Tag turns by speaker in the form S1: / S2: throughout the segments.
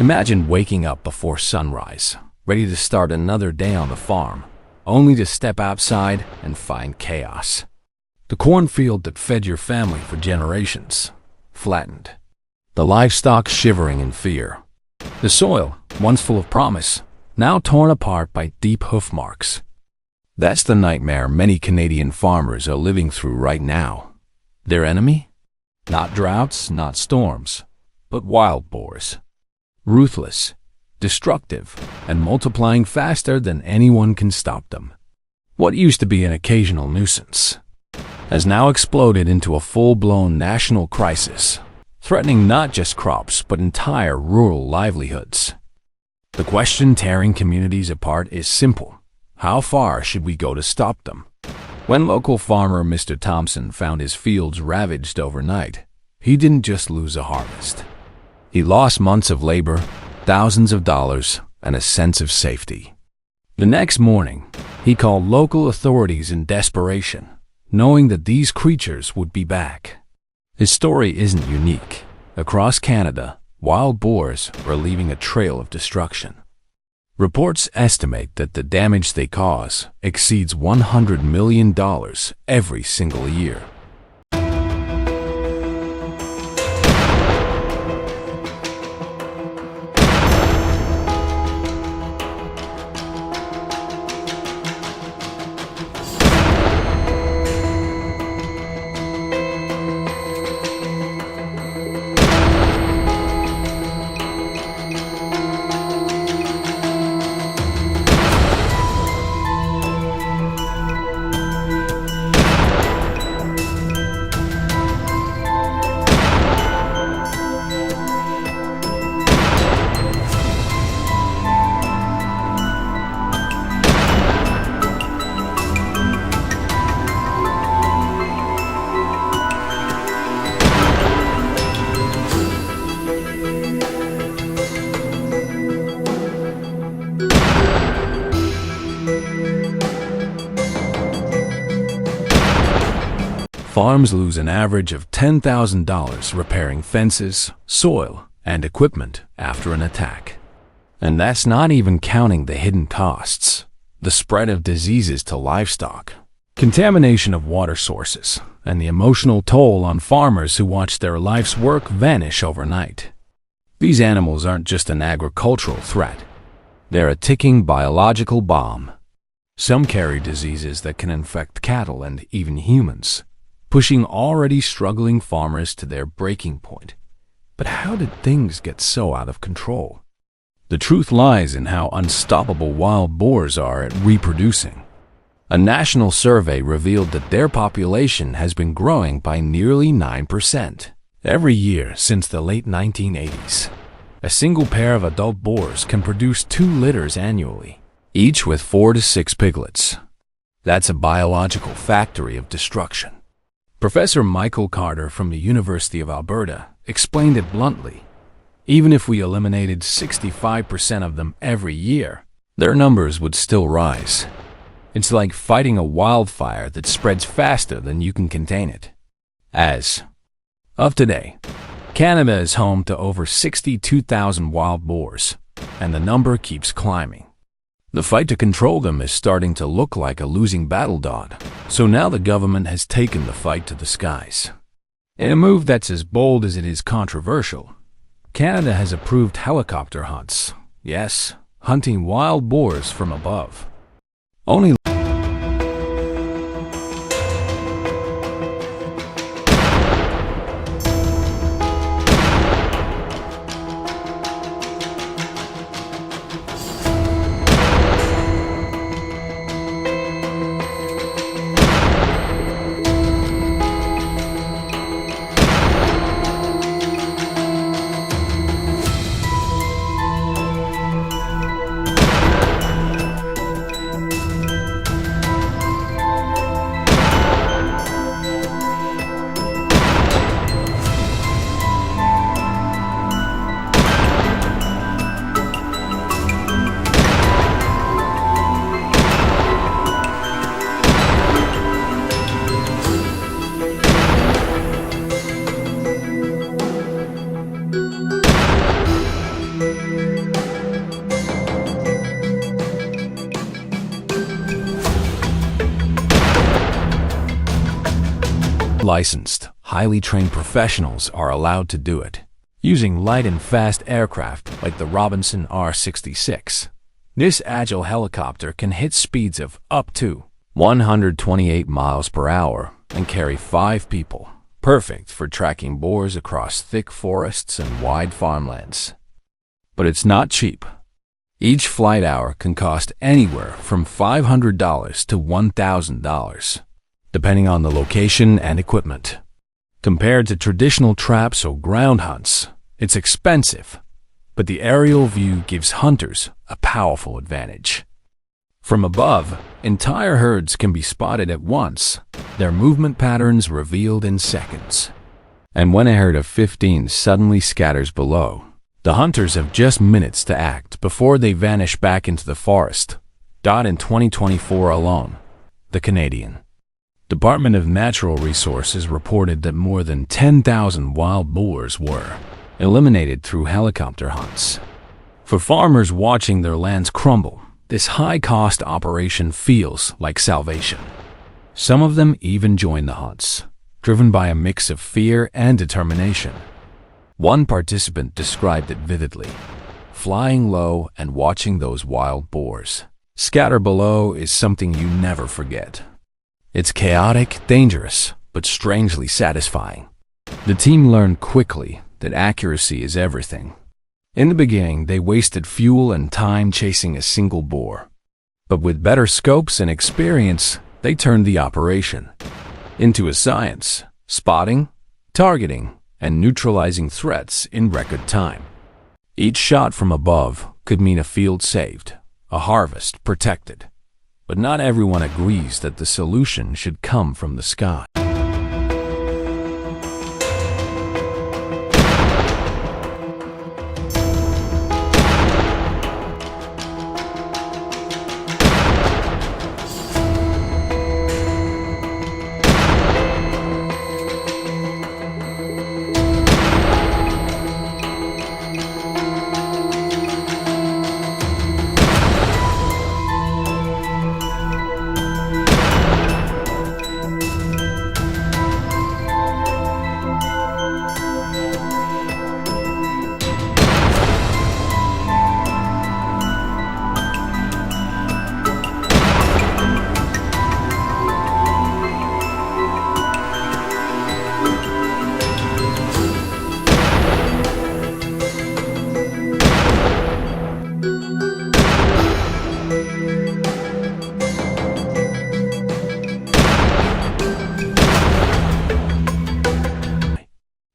S1: Imagine waking up before sunrise, ready to start another day on the farm, only to step outside and find chaos. The cornfield that fed your family for generations, flattened. The livestock shivering in fear. The soil, once full of promise, now torn apart by deep hoof marks. That's the nightmare many Canadian farmers are living through right now. Their enemy? Not droughts, not storms, but wild boars. Ruthless, destructive, and multiplying faster than anyone can stop them. What used to be an occasional nuisance has now exploded into a full-blown national crisis, threatening not just crops but entire rural livelihoods. The question tearing communities apart is simple. How far should we go to stop them? When local farmer Mr. Thompson found his fields ravaged overnight, he didn't just lose a harvest. He lost months of labor, thousands of dollars, and a sense of safety. The next morning, he called local authorities in desperation, knowing that these creatures would be back. His story isn't unique. Across Canada, wild boars are leaving a trail of destruction. Reports estimate that the damage they cause exceeds $100 million every single year. Farms lose an average of $10,000 repairing fences, soil, and equipment after an attack. And that's not even counting the hidden costs, the spread of diseases to livestock, contamination of water sources, and the emotional toll on farmers who watch their life's work vanish overnight. These animals aren't just an agricultural threat. They're a ticking biological bomb. Some carry diseases that can infect cattle and even humans, pushing already struggling farmers to their breaking point. But how did things get so out of control? The truth lies in how unstoppable wild boars are at reproducing. A national survey revealed that their population has been growing by nearly 9% every year since the late 1980s. A single pair of adult boars can produce 2 litters annually, each with 4 to 6 piglets. That's a biological factory of destruction. Professor Michael Carter from the University of Alberta explained it bluntly. Even if we eliminated 65% of them every year, their numbers would still rise. It's like fighting a wildfire that spreads faster than you can contain it. As of today, Canada is home to over 62,000 wild boars, and the number keeps climbing. The fight to control them is starting to look like a losing battle, Dodd. So now the government has taken the fight to the skies. In a move that's as bold as it is controversial, Canada has approved helicopter hunts. Yes, hunting wild boars from above. Only licensed, highly trained professionals are allowed to do it, using light and fast aircraft like the Robinson R-66. This agile helicopter can hit speeds of up to 128 miles per hour and carry 5 people, perfect for tracking boars across thick forests and wide farmlands. But it's not cheap. Each flight hour can cost anywhere from $500 to $1,000, depending on the location and equipment. Compared to traditional traps or ground hunts, it's expensive, but the aerial view gives hunters a powerful advantage. From above, entire herds can be spotted at once, their movement patterns revealed in seconds. And when a herd of 15 suddenly scatters below, the hunters have just minutes to act before they vanish back into the forest. In 2024 alone, the Canadian Department of Natural Resources reported that more than 10,000 wild boars were eliminated through helicopter hunts. For farmers watching their lands crumble, this high-cost operation feels like salvation. Some of them even join the hunts, driven by a mix of fear and determination. One participant described it vividly: flying low and watching those wild boars scatter below is something you never forget. It's chaotic, dangerous, but strangely satisfying. The team learned quickly that accuracy is everything. In the beginning, they wasted fuel and time chasing a single boar. But with better scopes and experience, they turned the operation into a science, spotting, targeting, and neutralizing threats in record time. Each shot from above could mean a field saved, a harvest protected. But not everyone agrees that the solution should come from the sky.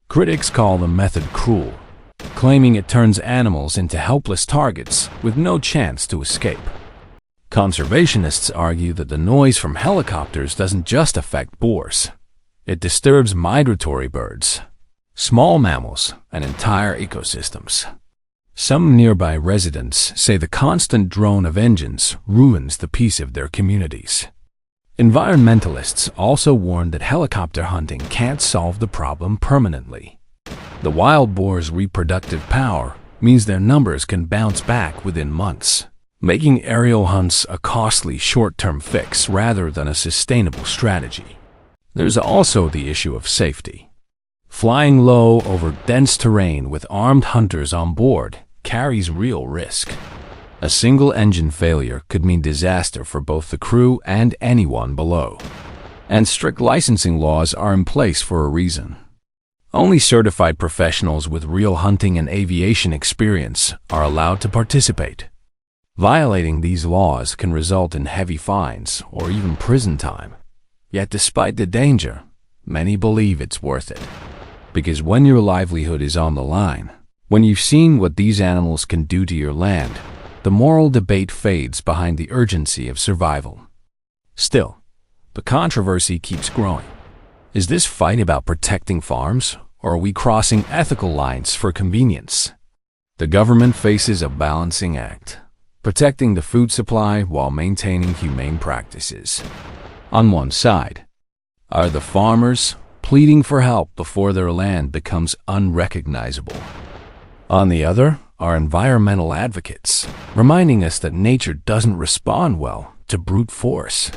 S1: Critics call the method cruel, claiming it turns animals into helpless targets with no chance to escape. Conservationists argue that the noise from helicopters doesn't just affect boars. It disturbs migratory birds, small mammals, and entire ecosystems. Some nearby residents say the constant drone of engines ruins the peace of their communities. Environmentalists also warn that helicopter hunting can't solve the problem permanently. The wild boar's reproductive power means their numbers can bounce back within months, making aerial hunts a costly short-term fix rather than a sustainable strategy. There's also the issue of safety. Flying low over dense terrain with armed hunters on board carries real risk. A single engine failure could mean disaster for both the crew and anyone below. And strict licensing laws are in place for a reason. Only certified professionals with real hunting and aviation experience are allowed to participate. Violating these laws can result in heavy fines or even prison time. Yet despite the danger, many believe it's worth it. Because when your livelihood is on the line, when you've seen what these animals can do to your land, the moral debate fades behind the urgency of survival. Still, the controversy keeps growing. Is this fight about protecting farms, or are we crossing ethical lines for convenience? The government faces a balancing act, protecting the food supply while maintaining humane practices. On one side are the farmers pleading for help before their land becomes unrecognizable. On the other are environmental advocates, reminding us that nature doesn't respond well to brute force.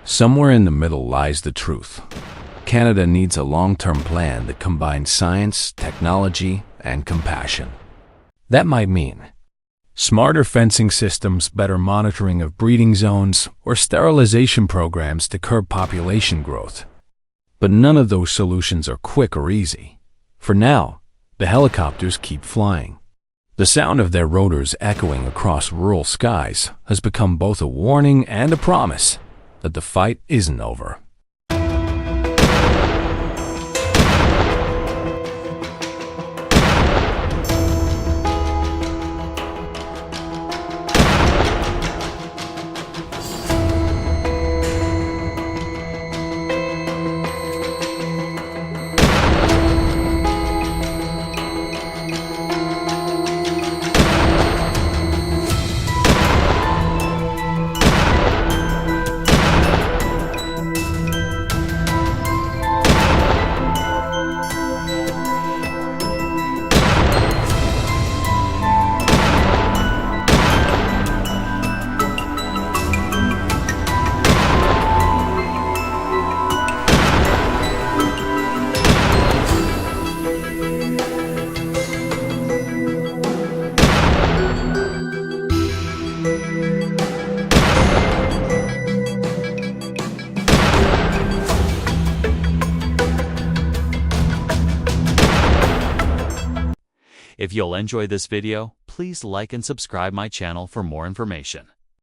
S1: Somewhere in the middle lies the truth. Canada needs a long-term plan that combines science, technology, and compassion. That might mean smarter fencing systems, better monitoring of breeding zones, or sterilization programs to curb population growth. But none of those solutions are quick or easy. For now, the helicopters keep flying. The sound of their rotors echoing across rural skies has become both a warning and a promise that the fight isn't over.
S2: If you'll enjoy this video, please like and subscribe my channel for more information.